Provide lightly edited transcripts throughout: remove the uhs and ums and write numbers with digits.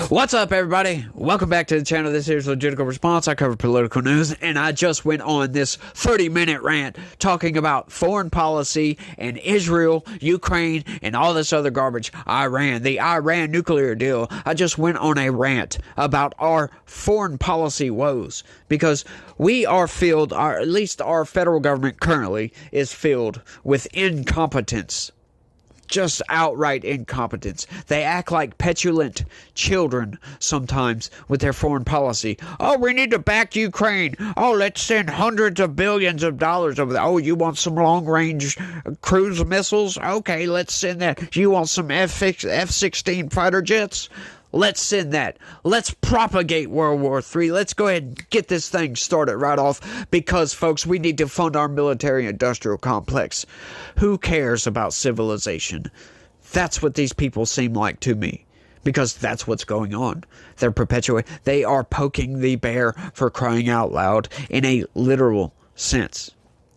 What's up, everybody? Welcome back to the channel. This here's Logical Response. I cover political news, and I just went on this 30-minute rant talking about foreign policy and Israel, Ukraine, and all this other garbage. The Iran nuclear deal. I just went on a rant about our foreign policy woes because we are filled, at least our federal government currently is filled with incompetence. Just outright incompetence. They act like petulant children sometimes with their foreign policy. Oh, we need to back Ukraine. Oh, let's send hundreds of billions of dollars over there. Oh, you want some long-range cruise missiles? Okay, let's send that. You want some F-16 fighter jets? Let's send that. Let's propagate World War III. Let's go ahead and get this thing started right off because, folks, we need to fund our military-industrial complex. Who cares about civilization? That's what these people seem like to me because that's what's going on. They are poking the bear, for crying out loud, in a literal sense.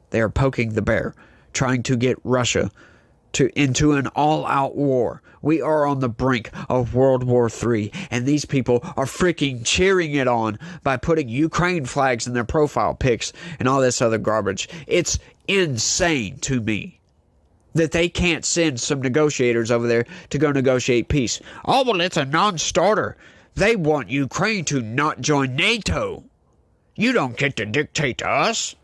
They are poking the bear, trying to get Russia into an all-out war. We are on the brink of World War III, and these people are freaking cheering it on by putting Ukraine flags in their profile pics and all this other garbage. It's insane to me that they can't send some negotiators over there to go negotiate peace. Oh, well, it's a non-starter. They want Ukraine to not join NATO. You don't get to dictate to us.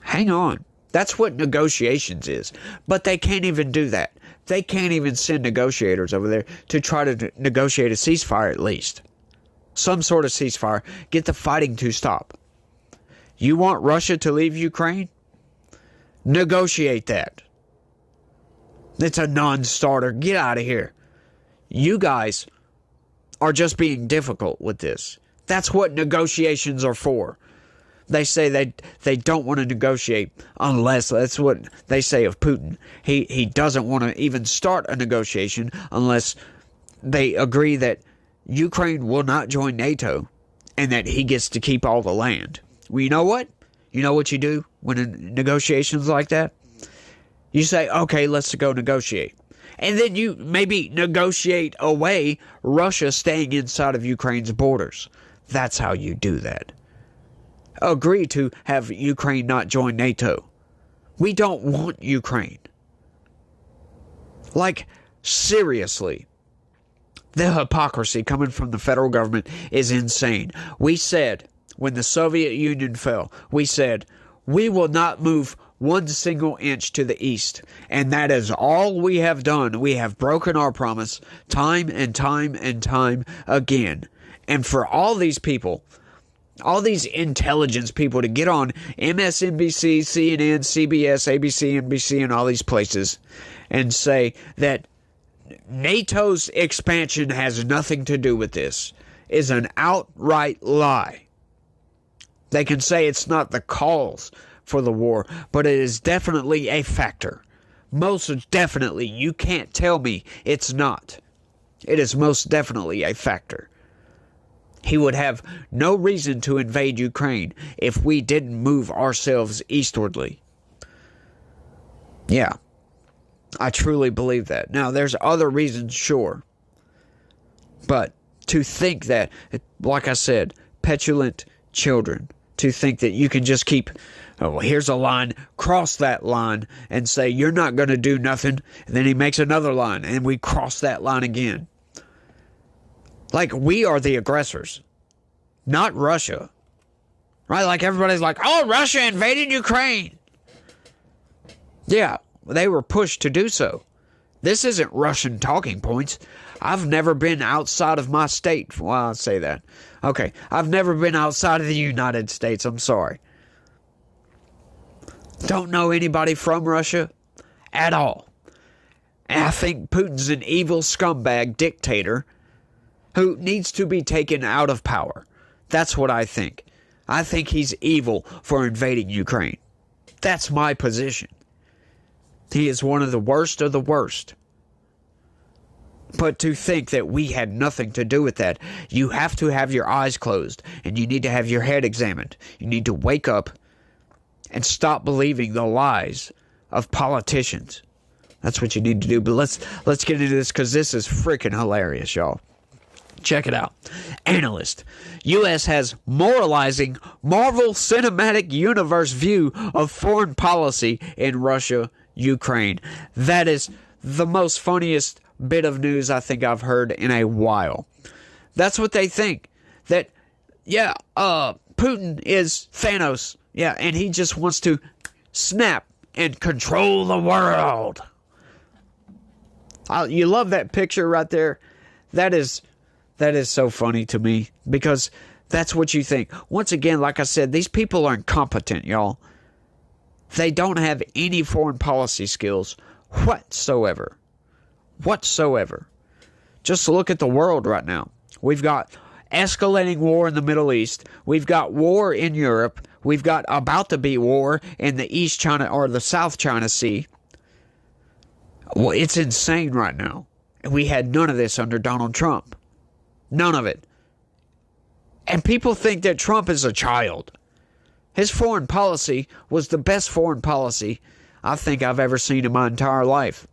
Hang on. That's what negotiations is. But they can't even do that. They can't even send negotiators over there to try to negotiate a ceasefire at least. Some sort of ceasefire. Get the fighting to stop. You want Russia to leave Ukraine? Negotiate that. It's a non-starter. Get out of here. You guys are just being difficult with this. That's what negotiations are for. They say they don't want to negotiate unless, that's what they say of Putin. He doesn't want to even start a negotiation unless they agree that Ukraine will not join NATO and that he gets to keep all the land. Well, you know what? You know what you do when in negotiations like that? You say, okay, let's go negotiate. And then you maybe negotiate away Russia staying inside of Ukraine's borders. That's how you do that. Agree to have Ukraine not join NATO. We don't want Ukraine. Like, seriously. The hypocrisy coming from the federal government is insane. We said, when the Soviet Union fell, we said, we will not move one single inch to the east. And that is all we have done. We have broken our promise time and time and time again. And for all these people, all these intelligence people to get on MSNBC, CNN, CBS, ABC, NBC, and all these places and say that NATO's expansion has nothing to do with this is an outright lie. They can say it's not the cause for the war, but it is definitely a factor. Most definitely. You can't tell me it's not. It is most definitely a factor. He would have no reason to invade Ukraine if we didn't move ourselves eastwardly. Yeah, I truly believe that. Now, there's other reasons, sure. But to think that, like I said, petulant children, to think that you can just keep, oh, well, here's a line, cross that line, and say, you're not going to do nothing. And then he makes another line, and we cross that line again. Like, we are the aggressors, not Russia. Right? Like, everybody's like, oh, Russia invaded Ukraine. Yeah, they were pushed to do so. This isn't Russian talking points. I've never been outside of my state. Well, I'll say that. Okay, I've never been outside of the United States. I'm sorry. Don't know anybody from Russia at all. And I think Putin's an evil scumbag dictator who needs to be taken out of power. That's what I think. I think he's evil for invading Ukraine. That's my position. He is one of the worst of the worst. But to think that we had nothing to do with that, you have to have your eyes closed and you need to have your head examined. You need to wake up and stop believing the lies of politicians. That's what you need to do. But let's get into this because this is freaking hilarious, y'all. Check it out. Analyst. U.S. has moralizing Marvel Cinematic Universe view of foreign policy in Russia, Ukraine. That is the most funniest bit of news I think I've heard in a while. That's what they think. That, Putin is Thanos. Yeah, and he just wants to snap and control the world. You love that picture right there? That is so funny to me, because that's what you think. Once again, like I said, these people are incompetent, y'all. They don't have any foreign policy skills whatsoever. Just look at the world right now. We've got escalating war in the Middle East. We've got war in Europe. We've got about to be war in the East China or the South China Sea. Well, it's insane right now. We had none of this under Donald Trump. None of it. And people think that Trump is a child. His foreign policy was the best foreign policy I think I've ever seen in my entire life.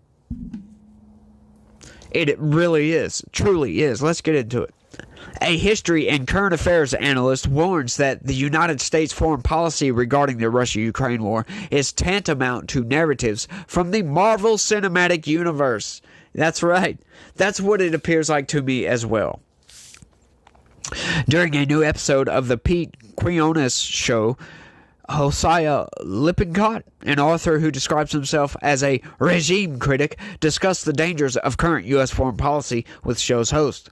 It really is. Truly is. Let's get into it. A history and current affairs analyst warns that the United States foreign policy regarding the Russia-Ukraine war is tantamount to narratives from the Marvel Cinematic Universe. That's right. That's what it appears like to me as well. During a new episode of the Pete Quinones show, Hosea Lippincott, an author who describes himself as a regime critic, discussed the dangers of current U.S. foreign policy with show's host.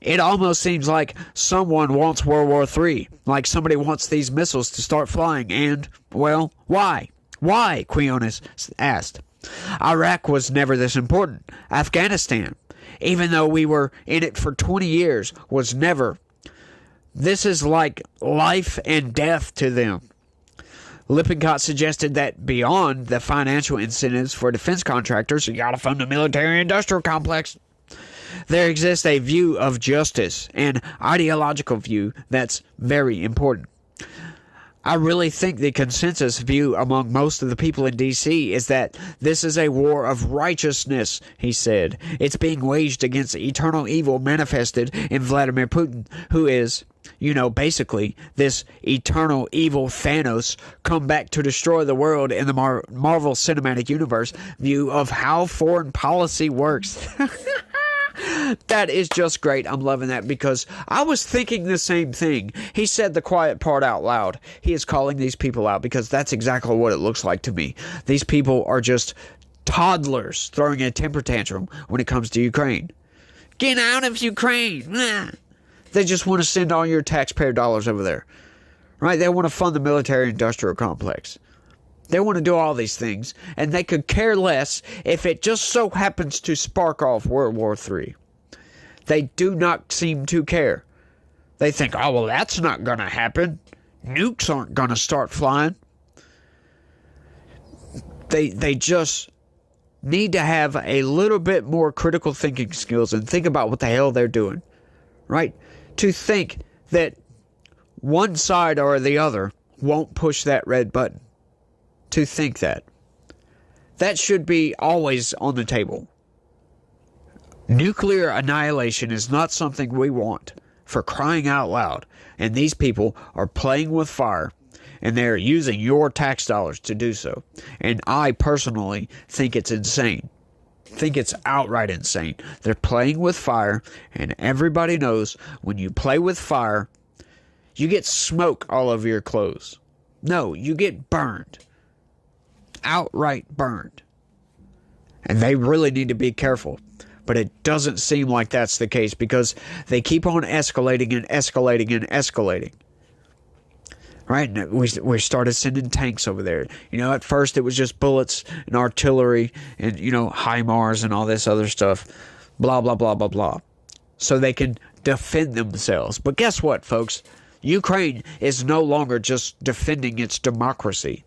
It almost seems like someone wants World War III, like somebody wants these missiles to start flying, and, well, why? Why? Quinones asked. Iraq was never this important. Afghanistan, even though we were in it for 20 years, was never. This is like life and death to them. Lippincott suggested that beyond the financial incentives for defense contractors, you gotta fund the military-industrial complex, there exists a view of justice, an ideological view that's very important. I really think the consensus view among most of the people in D.C. is that this is a war of righteousness, he said. It's being waged against eternal evil manifested in Vladimir Putin, who is, basically this eternal evil Thanos come back to destroy the world in the Marvel Cinematic Universe view of how foreign policy works. That is just great. I'm loving that, because I was thinking the same thing. He said the quiet part out loud. He is calling these people out, because that's exactly what it looks like to me. These people are just toddlers throwing a temper tantrum when it comes to Ukraine. Get out of Ukraine! They just want to send all your taxpayer dollars over there. Right? They want to fund the military-industrial complex. They want to do all these things, and they could care less if it just so happens to spark off World War III. They do not seem to care. They think, oh, well, that's not going to happen. Nukes aren't going to start flying. They just need to have a little bit more critical thinking skills and think about what the hell they're doing. Right? To think that one side or the other won't push that red button. To think that. That should be always on the table. Nuclear annihilation is not something we want, for crying out loud. And these people are playing with fire, and they're using your tax dollars to do so. And I personally think it's insane. Think it's outright insane. They're playing with fire, and everybody knows when you play with fire, you get smoke all over your clothes. No, you get burned. Outright burned. And they really need to be careful. But it doesn't seem like that's the case, because they keep on escalating and escalating and escalating. Right? And we started sending tanks over there. At first it was just bullets and artillery and, HIMARS and all this other stuff. Blah, blah, blah, blah, blah. So they can defend themselves. But guess what, folks? Ukraine is no longer just defending its democracy.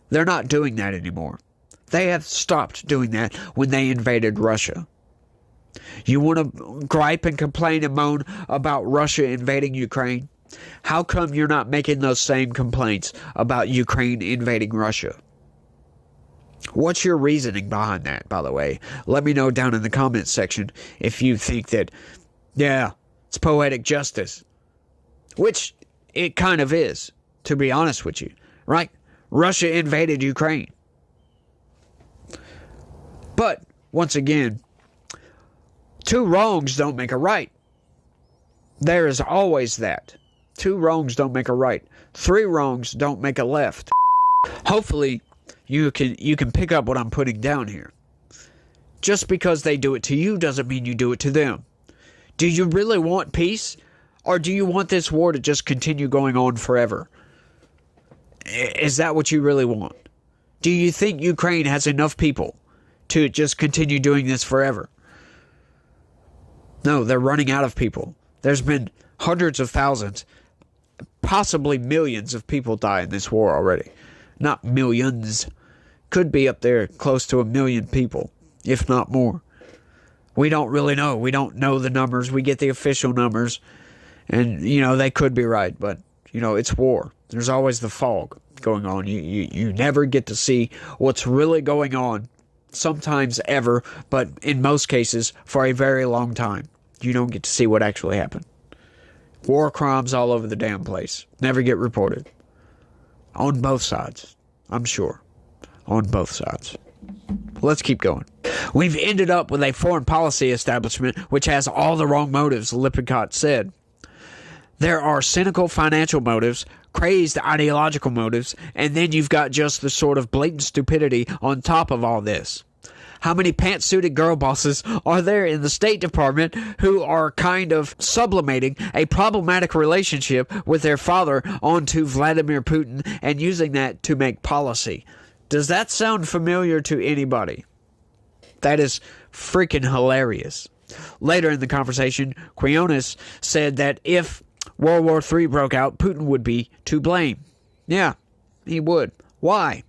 They're not doing that anymore. They have stopped doing that when they invaded Russia. You want to gripe and complain and moan about Russia invading Ukraine? How come you're not making those same complaints about Ukraine invading Russia? What's your reasoning behind that, by the way? Let me know down in the comments section if you think that Yeah, it's poetic justice. Which it kind of is, to be honest with you, right? Russia invaded Ukraine. But, once again, two wrongs don't make a right. There is always that. Two wrongs don't make a right. Three wrongs don't make a left. Hopefully, you can pick up what I'm putting down here. Just because they do it to you doesn't mean you do it to them. Do you really want peace? Or do you want this war to just continue going on forever? Is that what you really want? Do you think Ukraine has enough people to just continue doing this forever? No, they're running out of people. There's been hundreds of thousands, possibly millions of people die in this war already. Not millions. Could be up there close to 1 million people, if not more. We don't really know. We don't know the numbers. We get the official numbers. And, they could be right. But, it's war. There's always the fog going on. You never get to see what's really going on. Sometimes ever, but in most cases, for a very long time. You don't get to see what actually happened. War crimes all over the damn place. Never get reported. On both sides. I'm sure. On both sides. Let's keep going. We've ended up with a foreign policy establishment which has all the wrong motives, Lippincott said. There are cynical financial motives, crazed ideological motives, and then you've got just the sort of blatant stupidity on top of all this. How many pantsuited girl bosses are there in the State Department who are kind of sublimating a problematic relationship with their father onto Vladimir Putin and using that to make policy? Does that sound familiar to anybody? That is freaking hilarious. Later in the conversation, Quinones said that if World War III broke out, Putin would be to blame. Yeah, he would. Why?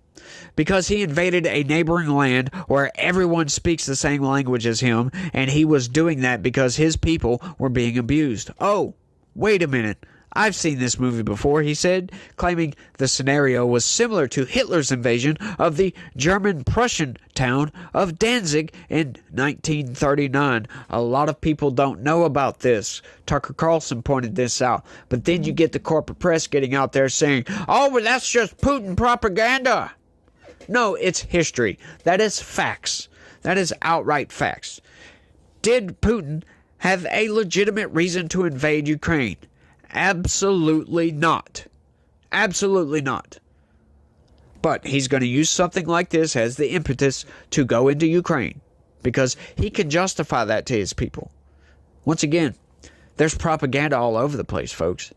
Because he invaded a neighboring land where everyone speaks the same language as him, and he was doing that because his people were being abused. Oh, wait a minute. I've seen this movie before, he said, claiming the scenario was similar to Hitler's invasion of the German-Prussian town of Danzig in 1939. A lot of people don't know about this. Tucker Carlson pointed this out. But then you get the corporate press getting out there saying, oh, but that's just Putin propaganda. No, it's history. That is facts. That is outright facts. Did Putin have a legitimate reason to invade Ukraine? Absolutely not. Absolutely not. But he's going to use something like this as the impetus to go into Ukraine because he can justify that to his people. Once again, there's propaganda all over the place, folks.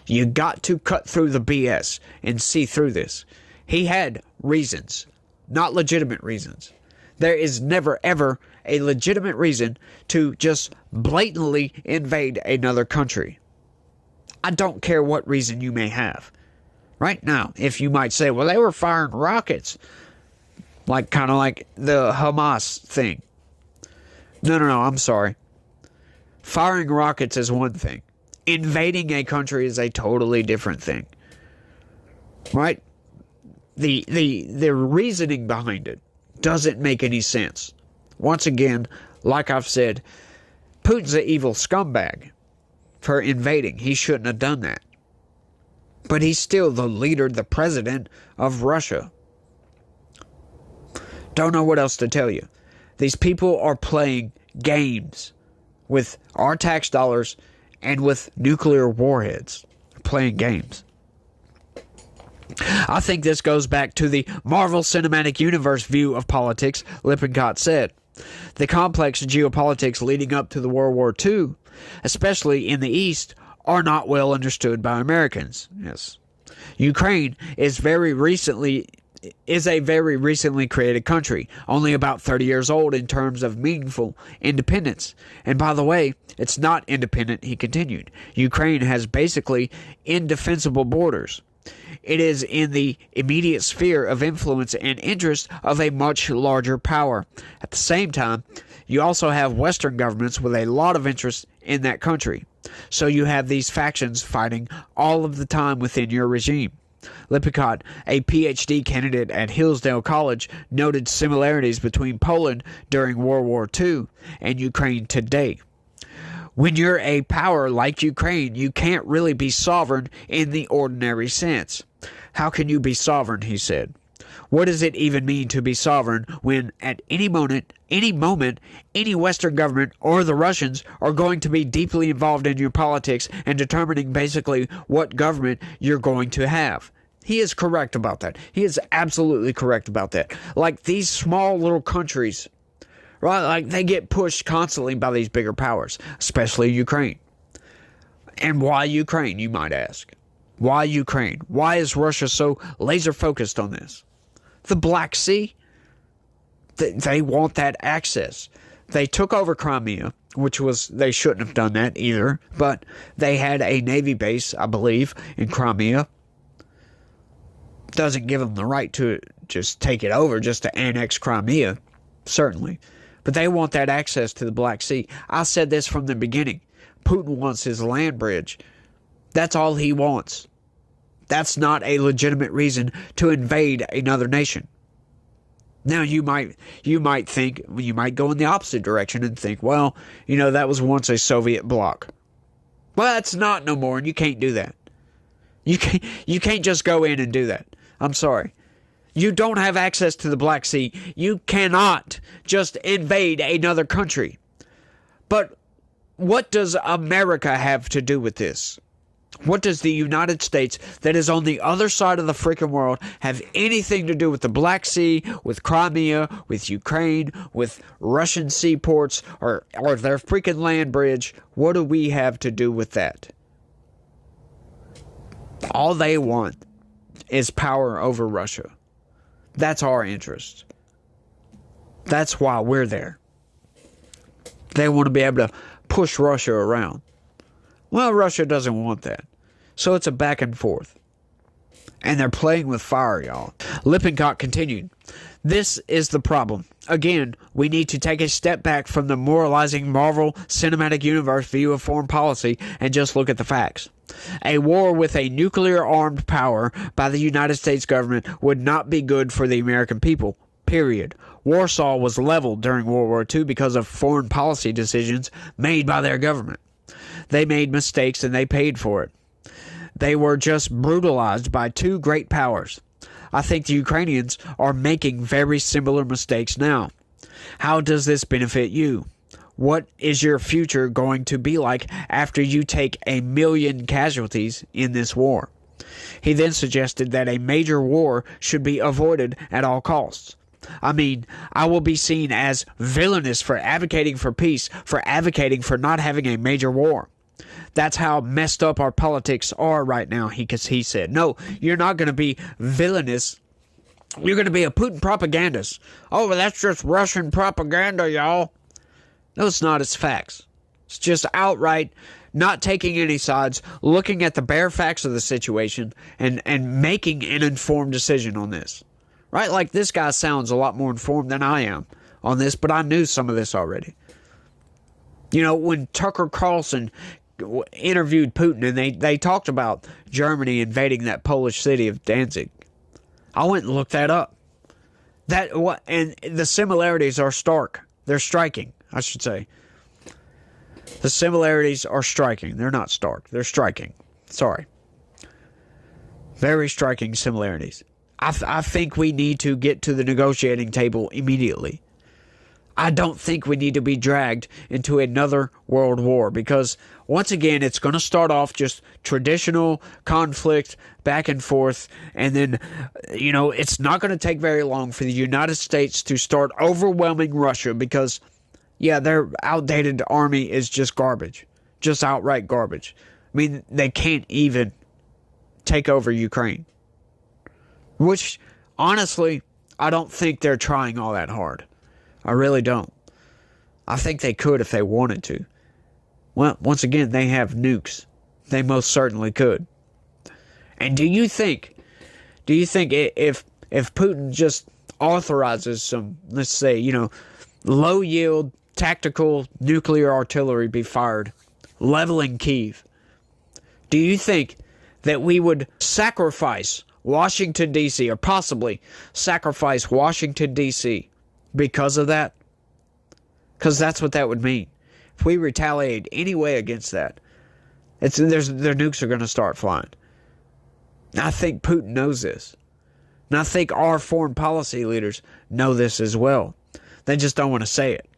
You got to cut through the BS and see through this. He had reasons, not legitimate reasons. There is never, ever a legitimate reason to just blatantly invade another country. I don't care what reason you may have. Right now, if you might say, well, they were firing rockets. Kind of like the Hamas thing. No, I'm sorry. Firing rockets is one thing. Invading a country is a totally different thing. Right? The reasoning behind it doesn't make any sense. Once again, like I've said, Putin's an evil scumbag for invading. He shouldn't have done that. But he's still the leader, the president of Russia. Don't know what else to tell you. These people are playing games with our tax dollars and with nuclear warheads. They're playing games. I think this goes back to the Marvel Cinematic Universe view of politics, Lippincott said. The complex geopolitics leading up to the World War II, especially in the East, are not well understood by Americans. Yes. Ukraine is a very recently created country, only about 30 years old in terms of meaningful independence. And by the way, it's not independent, he continued. Ukraine has basically indefensible borders. It is in the immediate sphere of influence and interest of a much larger power. At the same time, you also have Western governments with a lot of interest in that country. So you have these factions fighting all of the time within your regime. Lippincott, a PhD candidate at Hillsdale College, noted similarities between Poland during World War II and Ukraine today. When you're a power like Ukraine, you can't really be sovereign in the ordinary sense. How can you be sovereign, he said. What does it even mean to be sovereign when at any moment, any Western government or the Russians are going to be deeply involved in your politics and determining basically what government you're going to have? He is correct about that. He is absolutely correct about that. Like these small little countries, right? Like they get pushed constantly by these bigger powers, especially Ukraine. And why Ukraine, you might ask? Why Ukraine? Why is Russia so laser focused on this? The Black Sea, they want that access. They took over Crimea, which was, they shouldn't have done that either, but they had a Navy base, I believe, in Crimea. Doesn't give them the right to just take it over, just to annex Crimea, certainly. But they want that access to the Black Sea. I said this from the beginning. Putin wants his land bridge. That's all he wants. That's not a legitimate reason to invade another nation. Now you might think, you might go in the opposite direction and think, well, that was once a Soviet bloc. Well, it's not no more, and you can't do that. You can't just go in and do that. I'm sorry. You don't have access to the Black Sea. You cannot just invade another country. But what does America have to do with this? What does the United States, that is on the other side of the freaking world, have anything to do with the Black Sea, with Crimea, with Ukraine, with Russian seaports, or their freaking land bridge? What do we have to do with that? All they want is power over Russia. That's our interest. That's why we're there. They want to be able to push Russia around. Well, Russia doesn't want that. So it's a back and forth. And they're playing with fire, y'all. Lippincott continued. This is the problem. Again, we need to take a step back from the moralizing Marvel Cinematic Universe view of foreign policy and just look at the facts. A war with a nuclear-armed power by the United States government would not be good for the American people, period. Warsaw was leveled during World War II because of foreign policy decisions made by their government. They made mistakes and they paid for it. They were just brutalized by two great powers. I think the Ukrainians are making very similar mistakes now. How does this benefit you? What is your future going to be like after you take 1 million casualties in this war? He then suggested that a major war should be avoided at all costs. I mean, I will be seen as villainous for advocating for peace, for advocating for not having a major war. That's how messed up our politics are right now, he said. No, you're not going to be villainous. You're going to be a Putin propagandist. Oh, well, that's just Russian propaganda, y'all. No, it's not. It's facts. It's just outright not taking any sides, looking at the bare facts of the situation, and making an informed decision on this. Right? Like, this guy sounds a lot more informed than I am on this, but I knew some of this already. When Tucker Carlson interviewed Putin and they talked about Germany invading that Polish city of Danzig, I went and looked that up. And the similarities are stark. They're striking, I should say. The similarities are striking. They're not stark. They're striking. Sorry. Very striking similarities. I think we need to get to the negotiating table immediately. I don't think we need to be dragged into another world war because, once again, it's going to start off just traditional conflict, back and forth, and then, it's not going to take very long for the United States to start overwhelming Russia because, yeah, their outdated army is just garbage, just outright garbage. I mean, they can't even take over Ukraine, which, honestly, I don't think they're trying all that hard. I really don't. I think they could if they wanted to. Well, once again, they have nukes. They most certainly could. And do you think if Putin just authorizes some, let's say, low yield tactical nuclear artillery be fired, leveling Kyiv, do you think that we would sacrifice Washington, D.C., or possibly sacrifice Washington, D.C., because of that? Because that's what that would mean. if we retaliate any way against that, their nukes are going to start flying. I think Putin knows this. And I think our foreign policy leaders know this as well. They just don't want to say it.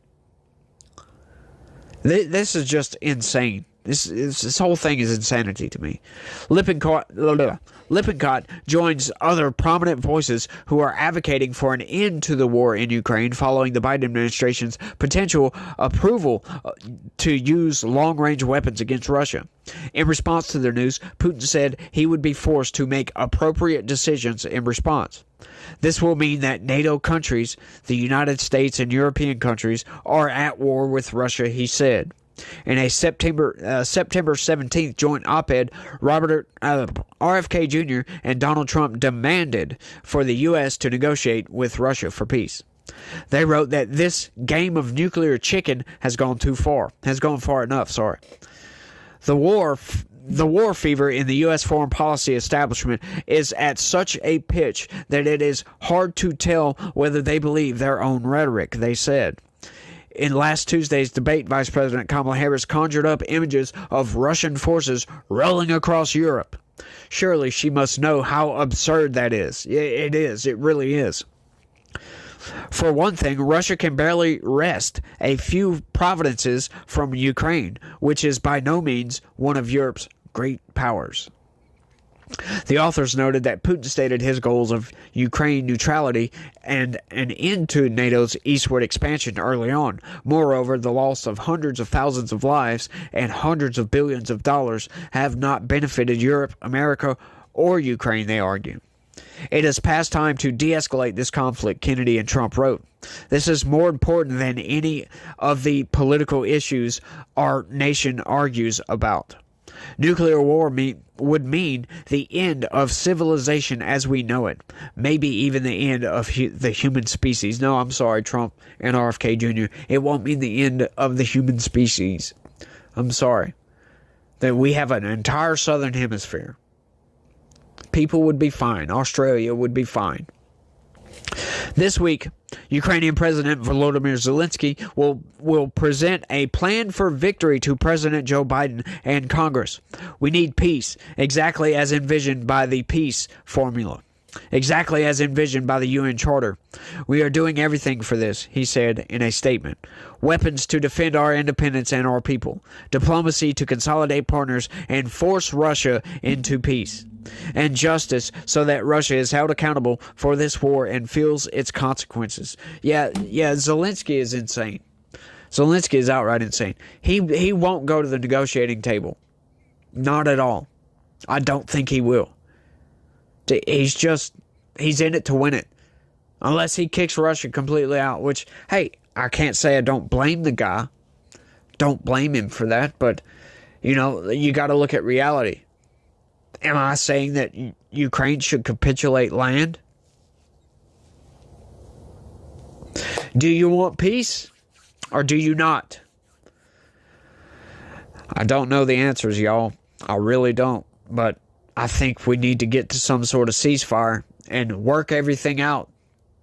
This is just insane. This whole thing is insanity to me. Lippincott joins other prominent voices who are advocating for an end to the war in Ukraine following the Biden administration's potential approval to use long-range weapons against Russia. In response to their news, Putin said he would be forced to make appropriate decisions in response. This will mean that NATO countries, the United States and European countries, are at war with Russia, he said. In a September 17th joint op-ed, Robert RFK Jr. and Donald Trump demanded for the U.S. to negotiate with Russia for peace. They wrote that this game of nuclear chicken has gone far enough. The war fever in the U.S. foreign policy establishment is at such a pitch that it is hard to tell whether they believe their own rhetoric, they said. In last Tuesday's debate, Vice President Kamala Harris conjured up images of Russian forces rolling across Europe. Surely she must know how absurd that is. It is. It really is. For one thing, Russia can barely wrest a few provinces from Ukraine, which is by no means one of Europe's great powers. The authors noted that Putin stated his goals of Ukraine neutrality and an end to NATO's eastward expansion early on. Moreover, the loss of hundreds of thousands of lives and hundreds of billions of dollars have not benefited Europe, America, or Ukraine, they argue. It is past time to de-escalate this conflict, Kennedy and Trump wrote. This is more important than any of the political issues our nation argues about. Nuclear war would mean the end of civilization as we know it. Maybe even the end of the human species. No, I'm sorry, Trump and RFK Jr. It won't mean the end of the human species. I'm sorry. That we have an entire southern hemisphere. People would be fine. Australia would be fine. This week, Ukrainian President Volodymyr Zelensky will present a plan for victory to President Joe Biden and Congress. We need peace, exactly as envisioned by the peace formula, exactly as envisioned by the UN Charter. We are doing everything for this, he said in a statement. Weapons to defend our independence and our people. Diplomacy to consolidate partners and force Russia into peace. And justice so that Russia is held accountable for this war and feels its consequences. Yeah, Zelensky is insane. Zelensky is outright insane. He won't go to the negotiating table. Not at all. I don't think he will. He's in it to win it. Unless he kicks Russia completely out, which, hey, I can't say I don't blame the guy. Don't blame him for that, but, you got to look at reality. Am I saying that Ukraine should capitulate land? Do you want peace or do you not? I don't know the answers, y'all. I really don't. But I think we need to get to some sort of ceasefire and work everything out.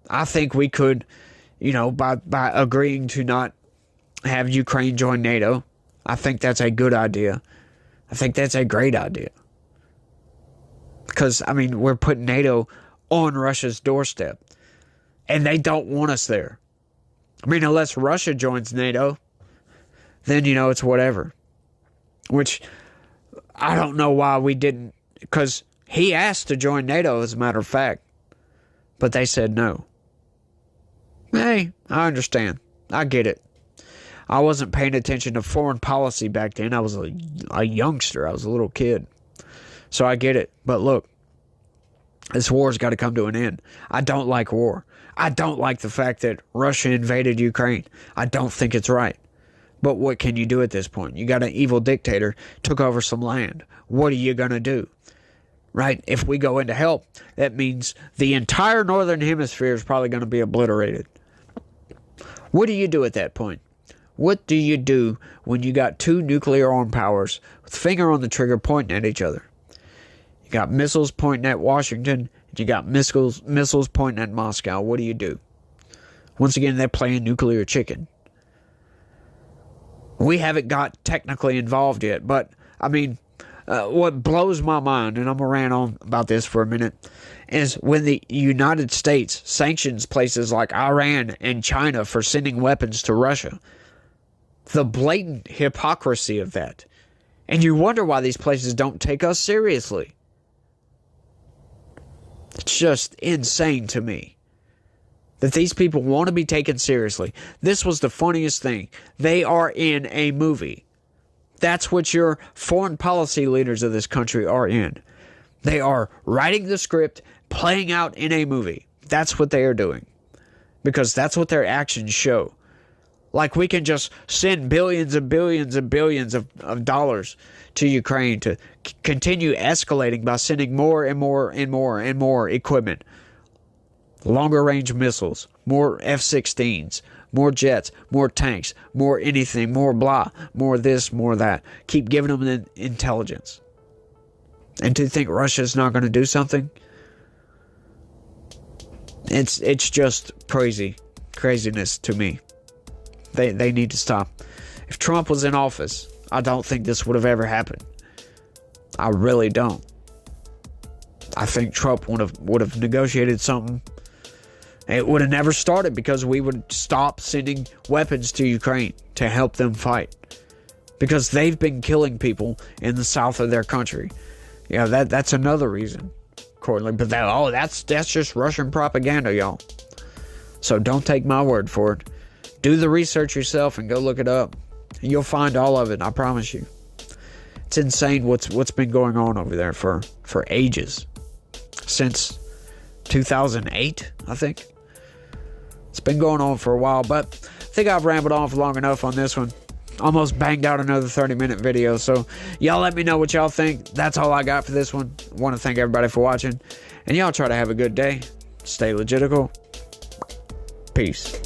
I think we could, by agreeing to not have Ukraine join NATO. I think that's a good idea. I think that's a great idea. Because, we're putting NATO on Russia's doorstep. And they don't want us there. Unless Russia joins NATO, then, it's whatever. Which, I don't know why we didn't. Because he asked to join NATO, as a matter of fact. But they said no. Hey, I understand. I get it. I wasn't paying attention to foreign policy back then. I was a youngster. I was a little kid. So I get it. But look, this war's got to come to an end. I don't like war. I don't like the fact that Russia invaded Ukraine. I don't think it's right. But what can you do at this point? You got an evil dictator, took over some land. What are you going to do? Right? If we go in to help, that means the entire northern hemisphere is probably going to be obliterated. What do you do at that point? What do you do when you got two nuclear armed powers with finger on the trigger pointing at each other? You got missiles pointing at Washington, and you got missiles pointing at Moscow. What do you do? Once again, they're playing nuclear chicken. We haven't got technically involved yet, but I mean, what blows my mind, and I'm going to rant on about this for a minute, is when the United States sanctions places like Iran and China for sending weapons to Russia. The blatant hypocrisy of that. And you wonder why these places don't take us seriously. It's just insane to me that these people want to be taken seriously. This was the funniest thing. They are in a movie. That's what your foreign policy leaders of this country are in. They are writing the script, playing out in a movie. That's what they are doing. Because that's what their actions show. Like we can just send billions and billions and billions of dollars to Ukraine to continue escalating by sending more and more and more and more equipment. Longer range missiles, more F-16s, more jets, more tanks, more anything, more blah, more this, more that. Keep giving them the intelligence. And to think Russia's not going to do something? It's just craziness to me. They need to stop. If Trump was in office, I don't think this would have ever happened. I really don't. I think Trump would have negotiated something. It would have never started because we would stop sending weapons to Ukraine to help them fight. Because they've been killing people in the south of their country. Yeah, that's another reason. Accordingly, but that's just Russian propaganda, y'all. So don't take my word for it. Do the research yourself and go look it up. You'll find all of it, I promise you. It's insane what's been going on over there for ages. Since 2008, I think. It's been going on for a while, but I think I've rambled on for long enough on this one. Almost banged out another 30-minute video, so y'all let me know what y'all think. That's all I got for this one. I want to thank everybody for watching, and y'all try to have a good day. Stay legitical. Peace.